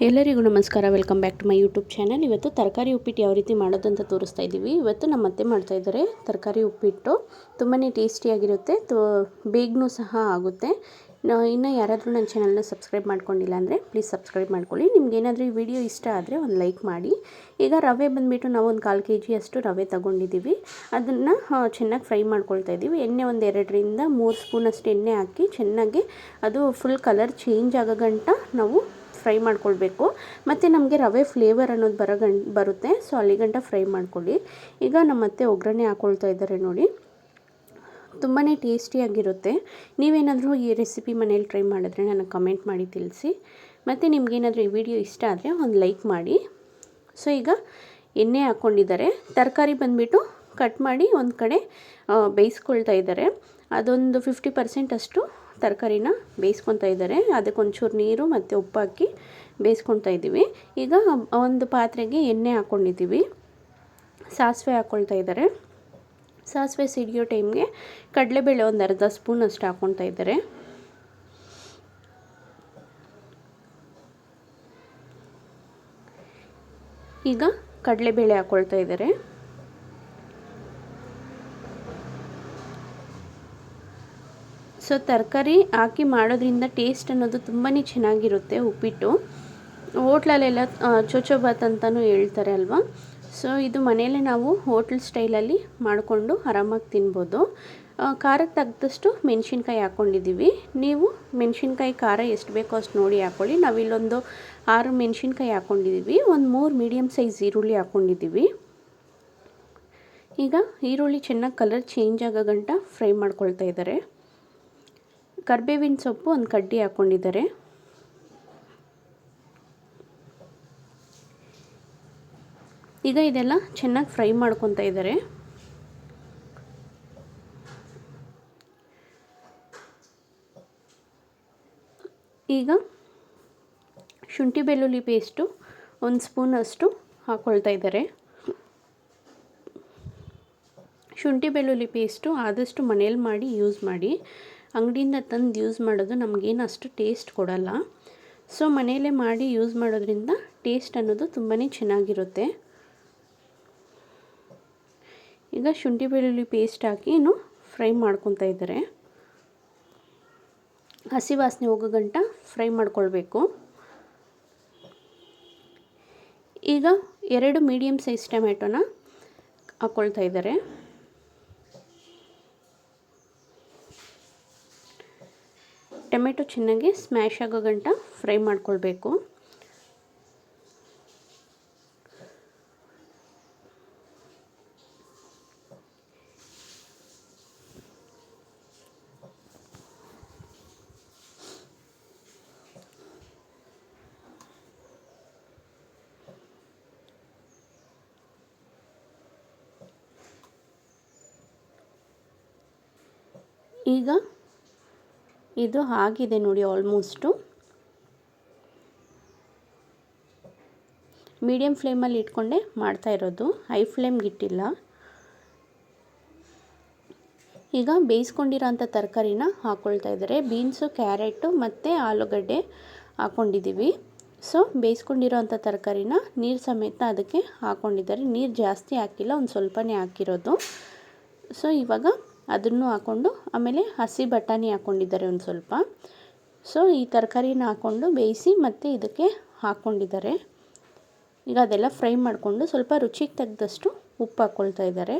ಎಲ್ಲರಿಗೂ ನಮಸ್ಕಾರ. Welcome back to my YouTube channel. ಇವತ್ತು ತರಕಾರಿ ಉಪ್ಪಿಟ್ಟು ಯಾವ ರೀತಿ ಮಾಡೋದು ಅಂತ ತೋರಿಸ್ತಾ ಇದ್ದೀವಿ. ಇವತ್ತು ನಮ್ಮ ಅತ್ತೆ ಮಾಡ್ತಾ ಇದ್ದಾರೆ ತರಕಾರಿ ಉಪ್ಪಿಟ್ಟು. ತುಂಬಾ ಟೇಸ್ಟಿಯಾಗಿರುತ್ತೆ, ಬೇಗನೂ ಸಹ ಆಗುತ್ತೆ. ಇನ್ನು ಯಾರಾದರೂ ನನ್ನ ಚಾನಲ್ನ ಸಬ್ಸ್ಕ್ರೈಬ್ ಮಾಡ್ಕೊಂಡಿಲ್ಲ ಅಂದರೆ ಪ್ಲೀಸ್ ಸಬ್ಸ್ಕ್ರೈಬ್ ಮಾಡ್ಕೊಳ್ಳಿ. ನಿಮ್ಗೆ ಏನಾದರೂ ಈ ವಿಡಿಯೋ ಇಷ್ಟ ಆದರೆ ಒಂದು ಲೈಕ್ ಮಾಡಿ. ಈಗ ರವೆ ಬಂದುಬಿಟ್ಟು ನಾವು ಒಂದು 1/4 kg ಅಷ್ಟು ರವೆ ತೊಗೊಂಡಿದ್ದೀವಿ. ಅದನ್ನು ಚೆನ್ನಾಗಿ ಫ್ರೈ ಮಾಡ್ಕೊಳ್ತಾ ಇದ್ದೀವಿ. ಎಣ್ಣೆ ಒಂದು 2ರಿಂದ 3 ಸ್ಪೂನಷ್ಟು ಎಣ್ಣೆ ಹಾಕಿ ಚೆನ್ನಾಗಿ ಅದು ಫುಲ್ ಕಲರ್ ಚೇಂಜ್ ಆಗೋ ಗಂಟ ನಾವು ಫ್ರೈ ಮಾಡ್ಕೊಳ್ಬೇಕು. ಮತ್ತು ನಮಗೆ ರವೆ ಫ್ಲೇವರ್ ಅನ್ನೋದು ಬರುತ್ತೆ. ಸೊ ಅಲ್ಲಿಗಂಟ ಫ್ರೈ ಮಾಡ್ಕೊಳ್ಳಿ. ಈಗ ನಮ್ಮ ಅತ್ತೆ ಒಗ್ಗರಣೆ ಹಾಕ್ಕೊಳ್ತಾ ಇದ್ದಾರೆ ನೋಡಿ. ತುಂಬಾ ಟೇಸ್ಟಿಯಾಗಿರುತ್ತೆ. ನೀವೇನಾದರೂ ಈ ರೆಸಿಪಿ ಮನೇಲಿ ಟ್ರೈ ಮಾಡಿದ್ರೆ ನನಗೆ ಕಮೆಂಟ್ ಮಾಡಿ ತಿಳಿಸಿ. ಮತ್ತು ನಿಮಗೇನಾದರೂ ಈ ವಿಡಿಯೋ ಇಷ್ಟ ಆದರೆ ಒಂದು ಲೈಕ್ ಮಾಡಿ. ಸೊ ಈಗ ಎಣ್ಣೆ ಹಾಕ್ಕೊಂಡಿದ್ದಾರೆ. ತರಕಾರಿ ಬಂದುಬಿಟ್ಟು ಕಟ್ ಮಾಡಿ ಒಂದು ಕಡೆ ಬೇಯಿಸ್ಕೊಳ್ತಾ ಇದ್ದಾರೆ. ಅದೊಂದು 50% ಅಷ್ಟು ತರಕಾರಿನ ಬೇಯಿಸ್ಕೊತಾ ಇದ್ದಾರೆ. ಅದಕ್ಕೊಂಚೂರು ನೀರು ಮತ್ತು ಉಪ್ಪು ಹಾಕಿ ಬೇಯಿಸ್ಕೊತಾ ಇದ್ದೀವಿ. ಈಗ ಒಂದು ಪಾತ್ರೆಗೆ ಎಣ್ಣೆ ಹಾಕ್ಕೊಂಡಿದ್ದೀವಿ. ಸಾಸಿವೆ ಹಾಕ್ಕೊಳ್ತಾ ಇದ್ದಾರೆ. ಸಾಸಿವೆ ಸಿಡಿಯೋ ಟೈಮ್ಗೆ ಕಡಲೆಬೇಳೆ ಒಂದು 1/2 ಸ್ಪೂನ್ ಅಷ್ಟು ಹಾಕ್ಕೊತಾ ಇದ್ದಾರೆ. ಈಗ ಕಡಲೆಬೇಳೆ ಹಾಕ್ಕೊಳ್ತಾ ಇದ್ದಾರೆ. ಸೊ ತರಕಾರಿ ಹಾಕಿ ಮಾಡೋದ್ರಿಂದ ಟೇಸ್ಟ್ ಅನ್ನೋದು ತುಂಬಾ ಚೆನ್ನಾಗಿರುತ್ತೆ ಉಪ್ಪಿಟ್ಟು. ಹೋಟ್ಲಲ್ಲೆಲ್ಲ ಚೋಚೋಬಾತ್ ಅಂತಲೂ ಹೇಳ್ತಾರೆ ಅಲ್ವಾ. ಸೊ ಇದು ಮನೆಯಲ್ಲೇ ನಾವು ಹೋಟ್ಲ್ ಸ್ಟೈಲಲ್ಲಿ ಮಾಡಿಕೊಂಡು ಆರಾಮಾಗಿ ತಿನ್ಬೋದು. ಖಾರಕ್ಕೆ ತಕ್ಕದಷ್ಟು ಮೆಣಸಿನ್ಕಾಯಿ ಹಾಕ್ಕೊಂಡಿದ್ದೀವಿ. ನೀವು ಮೆಣಸಿನ್ಕಾಯಿ ಖಾರ ಎಷ್ಟು ಬೇಕೋ ಅಷ್ಟು ನೋಡಿ ಹಾಕ್ಕೊಳ್ಳಿ. ನಾವಿಲ್ಲೊಂದು 6 ಮೆಣಸಿನ್ಕಾಯಿ ಹಾಕ್ಕೊಂಡಿದ್ದೀವಿ. ಒಂದು 3 ಮೀಡಿಯಮ್ ಸೈಜ್ ಈರುಳ್ಳಿ ಹಾಕ್ಕೊಂಡಿದ್ದೀವಿ. ಈಗ ಈರುಳ್ಳಿ ಚೆನ್ನಾಗಿ ಕಲರ್ ಚೇಂಜ್ ಆಗೋ ಗಂಟ ಫ್ರೈ ಮಾಡ್ಕೊಳ್ತಾ ಇದ್ದಾರೆ. ಕರಿಬೇವಿನ ಸೊಪ್ಪು ಒಂದು ಕಡ್ಡಿ ಹಾಕ್ಕೊಂಡಿದ್ದಾರೆ. ಈಗ ಇದೆಲ್ಲ ಚೆನ್ನಾಗಿ ಫ್ರೈ ಮಾಡ್ಕೊತಾ ಇದ್ದಾರೆ. ಈಗ ಶುಂಠಿ ಬೆಳ್ಳುಳ್ಳಿ ಪೇಸ್ಟು 1 ಸ್ಪೂನಷ್ಟು ಹಾಕ್ಕೊಳ್ತಾ ಇದ್ದಾರೆ. ಶುಂಠಿ ಬೆಳ್ಳುಳ್ಳಿ ಪೇಸ್ಟು ಆದಷ್ಟು ಮನೇಲಿ ಮಾಡಿ ಯೂಸ್ ಮಾಡಿ. ಅಂಗಡಿಯಿಂದ ತಂದು ಯೂಸ್ ಮಾಡೋದು ನಮಗೇನು ಅಷ್ಟು ಟೇಸ್ಟ್ ಕೊಡಲ್ಲ. ಸೊ ಮನೆಯಲ್ಲೇ ಮಾಡಿ ಯೂಸ್ ಮಾಡೋದ್ರಿಂದ ಟೇಸ್ಟ್ ಅನ್ನೋದು ತುಂಬಾ ಚೆನ್ನಾಗಿರುತ್ತೆ. ಈಗ ಶುಂಠಿ ಬೆಳ್ಳುಳ್ಳಿ ಪೇಸ್ಟ್ ಹಾಕಿ ಇನ್ನು ಫ್ರೈ ಮಾಡ್ಕೊತಾ ಇದ್ದಾರೆ. ಹಸಿ ವಾಸನೆ ಹೋಗೋ ಗಂಟ ಫ್ರೈ ಮಾಡ್ಕೊಳ್ಬೇಕು. ಈಗ 2 ಮೀಡಿಯಮ್ ಸೈಜ್ ಟೊಮೆಟೊನ ಹಾಕ್ಕೊಳ್ತಾ ಇದ್ದಾರೆ. ಟೊಮೆಟೊ ಚೆನ್ನಾಗಿ ಸ್ಮ್ಯಾಶ್ ಆಗೋ ಗಂಟ ಫ್ರೈ ಮಾಡ್ಕೊಳ್ಬೇಕು. ಈಗ ಇದು ಆಗಿದೆ ನೋಡಿ. ಆಲ್ಮೋಸ್ಟು ಮೀಡಿಯಮ್ ಫ್ಲೇಮಲ್ಲಿ ಇಟ್ಕೊಂಡೆ ಮಾಡ್ತಾ ಇರೋದು, ಹೈ ಫ್ಲೇಮ್ಗೆ ಇಟ್ಟಿಲ್ಲ. ಈಗ ಬೇಯಿಸ್ಕೊಂಡಿರೋ ಅಂಥ ತರಕಾರಿನ ಹಾಕ್ಕೊಳ್ತಾ ಇದ್ದಾರೆ. ಬೀನ್ಸು, ಕ್ಯಾರೆಟು ಮತ್ತು ಆಲೂಗಡ್ಡೆ ಹಾಕ್ಕೊಂಡಿದ್ದೀವಿ. ಸೊ ಬೇಯಿಸ್ಕೊಂಡಿರೋ ಅಂಥ ತರಕಾರಿನ ನೀರು ಸಮೇತ ಅದಕ್ಕೆ ಹಾಕ್ಕೊಂಡಿದ್ದಾರೆ. ನೀರು ಜಾಸ್ತಿ ಹಾಕಿಲ್ಲ, ಒಂದು ಸ್ವಲ್ಪನೇ ಹಾಕಿರೋದು. ಸೊ ಇವಾಗ ಅದನ್ನು ಹಾಕ್ಕೊಂಡು ಆಮೇಲೆ ಹಸಿ ಬಟಾಣಿ ಹಾಕ್ಕೊಂಡಿದ್ದಾರೆ ಒಂದು ಸ್ವಲ್ಪ. ಸೊ ಈ ತರಕಾರಿನ ಹಾಕ್ಕೊಂಡು ಬೇಯಿಸಿ ಮತ್ತು ಇದಕ್ಕೆ ಹಾಕ್ಕೊಂಡಿದ್ದಾರೆ. ಈಗ ಅದೆಲ್ಲ ಫ್ರೈ ಮಾಡಿಕೊಂಡು ಸ್ವಲ್ಪ ರುಚಿಗೆ ತಕ್ಕದಷ್ಟು ಉಪ್ಪು ಹಾಕ್ಕೊಳ್ತಾ ಇದ್ದಾರೆ.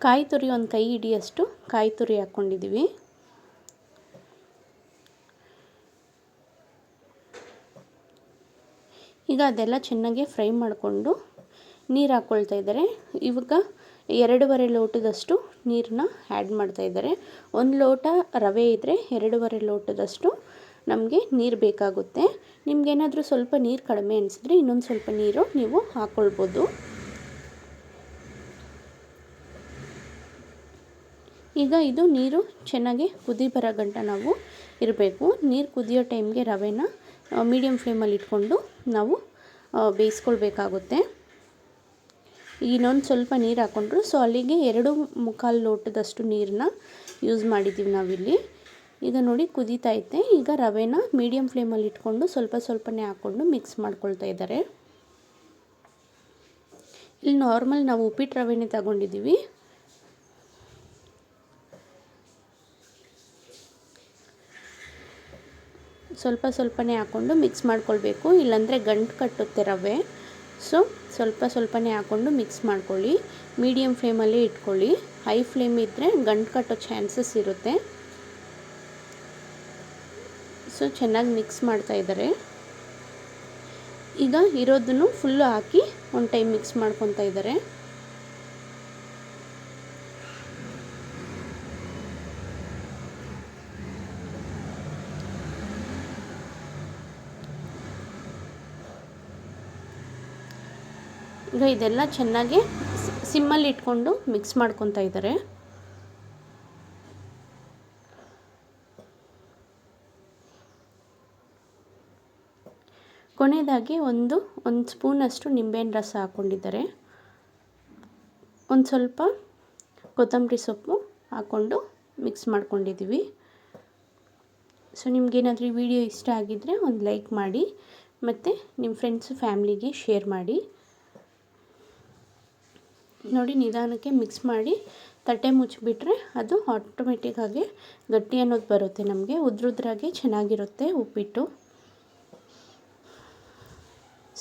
ಕಾಯಿ ತುರಿ ಒಂದು ಕೈ ಹಿಡಿಯಷ್ಟು ಕಾಯಿ ತುರಿ ಹಾಕ್ಕೊಂಡಿದ್ದೀವಿ. ಈಗ ಅದೆಲ್ಲ ಚೆನ್ನಾಗಿ ಫ್ರೈ ಮಾಡಿಕೊಂಡು ನೀರು ಹಾಕ್ಕೊಳ್ತಾ ಇದ್ದಾರೆ. ಇವಾಗ 2.5 ಲೋಟದಷ್ಟು ನೀರನ್ನ ಆ್ಯಡ್ ಮಾಡ್ತಾ ಇದ್ದಾರೆ. 1 ಲೋಟ ರವೆ ಇದ್ದರೆ 2.5 ಲೋಟದಷ್ಟು ನಮಗೆ ನೀರು ಬೇಕಾಗುತ್ತೆ. ನಿಮಗೇನಾದರೂ ಸ್ವಲ್ಪ ನೀರು ಕಡಿಮೆ ಅನಿಸಿದ್ರೆ ಇನ್ನೊಂದು ಸ್ವಲ್ಪ ನೀರು ನೀವು ಹಾಕ್ಕೊಳ್ಬೋದು. ಈಗ ಇದು ನೀರು ಚೆನ್ನಾಗಿ ಕುದಿ ಬರೋ ಗಂಟ ನಾವು ಇರಬೇಕು. ನೀರು ಕುದಿಯೋ ಟೈಮ್ಗೆ ರವೆನ ಮೀಡಿಯಮ್ ಫ್ಲೇಮಲ್ಲಿ ಇಟ್ಕೊಂಡು ನಾವು ಬೇಯಿಸ್ಕೊಳ್ಬೇಕಾಗುತ್ತೆ. ಇನ್ನೊಂದು ಸ್ವಲ್ಪ ನೀರು ಹಾಕ್ಕೊಂಡ್ರು. ಸೊ ಅಲ್ಲಿಗೆ 2 ಮುಕ್ಕಾಲು ಲೋಟದಷ್ಟು ನೀರನ್ನ ಯೂಸ್ ಮಾಡಿದ್ದೀವಿ ನಾವಿಲ್ಲಿ. ಈಗ ನೋಡಿ ಕುದೀತಾ ಐತೆ. ಈಗ ರವೆನ ಮೀಡಿಯಮ್ ಫ್ಲೇಮಲ್ಲಿ ಇಟ್ಕೊಂಡು ಸ್ವಲ್ಪ ಸ್ವಲ್ಪನೇ ಹಾಕ್ಕೊಂಡು ಮಿಕ್ಸ್ ಮಾಡ್ಕೊಳ್ತಾ ಇದ್ದಾರೆ. ಇಲ್ಲಿ ನಾರ್ಮಲ್ ನಾವು ಉಪ್ಪಿಟ್ಟು ರವೆನೇ ತಗೊಂಡಿದ್ದೀವಿ. ಸ್ವಲ್ಪ ಸ್ವಲ್ಪನೇ ಹಾಕ್ಕೊಂಡು ಮಿಕ್ಸ್ ಮಾಡ್ಕೊಳ್ಬೇಕು, ಇಲ್ಲಾಂದರೆ ಗಂಟು ಕಟ್ಟುತ್ತೆ ರವೆ. ಸೊ ಸ್ವಲ್ಪ ಸ್ವಲ್ಪನೇ ಹಾಕ್ಕೊಂಡು ಮಿಕ್ಸ್ ಮಾಡ್ಕೊಳ್ಳಿ. ಮೀಡಿಯಮ್ ಫ್ಲೇಮಲ್ಲೇ ಇಟ್ಕೊಳ್ಳಿ. ಹೈ ಫ್ಲೇಮ್ ಇದ್ದರೆ ಗಂಟು ಕಟ್ಟೋ ಚಾನ್ಸಸ್ ಇರುತ್ತೆ. ಸೊ ಚೆನ್ನಾಗಿ ಮಿಕ್ಸ್ ಮಾಡ್ತಾ ಇದ್ದಾರೆ. ಈಗ ಇರೋದನ್ನು ಫುಲ್ಲು ಹಾಕಿ ಒಂದು ಟೈಮ್ ಮಿಕ್ಸ್ ಮಾಡ್ಕೊತಾ ಇದ್ದಾರೆ. ಈಗ ಇದೆಲ್ಲ ಚೆನ್ನಾಗಿ ಸಿಮ್ಮಲ್ಲಿ ಇಟ್ಕೊಂಡು ಮಿಕ್ಸ್ ಮಾಡ್ಕೊತಾ ಇದ್ದಾರೆ. ಕೊನೆಯದಾಗಿ ಒಂದು ಸ್ಪೂನಷ್ಟು ನಿಂಬೆಹಣ್ಣು ರಸ ಹಾಕ್ಕೊಂಡಿದ್ದಾರೆ. ಒಂದು ಸ್ವಲ್ಪ ಕೊತ್ತಂಬರಿ ಸೊಪ್ಪು ಹಾಕ್ಕೊಂಡು ಮಿಕ್ಸ್ ಮಾಡ್ಕೊಂಡಿದ್ದೀವಿ. ಸೊ ನಿಮಗೇನಾದರೂ ಈ ವಿಡಿಯೋ ಇಷ್ಟ ಆಗಿದ್ದರೆ ಒಂದು ಲೈಕ್ ಮಾಡಿ ಮತ್ತು ನಿಮ್ಮ ಫ್ರೆಂಡ್ಸು ಫ್ಯಾಮ್ಲಿಗೆ ಶೇರ್ ಮಾಡಿ. ನೋಡಿ ನಿಧಾನಕ್ಕೆ ಮಿಕ್ಸ್ ಮಾಡಿ ತಟ್ಟೆ ಮುಚ್ಚಿಬಿಟ್ರೆ ಅದು ಆಟೋಮೆಟಿಕ್ಕಾಗಿ ಗಟ್ಟಿ ಅನ್ನೋದು ಬರುತ್ತೆ. ನಮಗೆ ಉದ್ರುದ್ರಾಗೆ ಚೆನ್ನಾಗಿರುತ್ತೆ ಉಪ್ಪಿಟ್ಟು.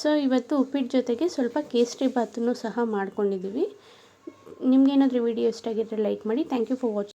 ಸೊ ಇವತ್ತು ಉಪ್ಪಿಟ್ಟು ಜೊತೆಗೆ ಸ್ವಲ್ಪ ಕೇಸರಿ ಬಾತನ್ನು ಸಹ ಮಾಡ್ಕೊಂಡಿದ್ದೀವಿ. ನಿಮಗೇನಾದರೂ ವಿಡಿಯೋ ಇಷ್ಟ ಆಗಿದ್ದರೆ ಲೈಕ್ ಮಾಡಿ. Thank you for watching.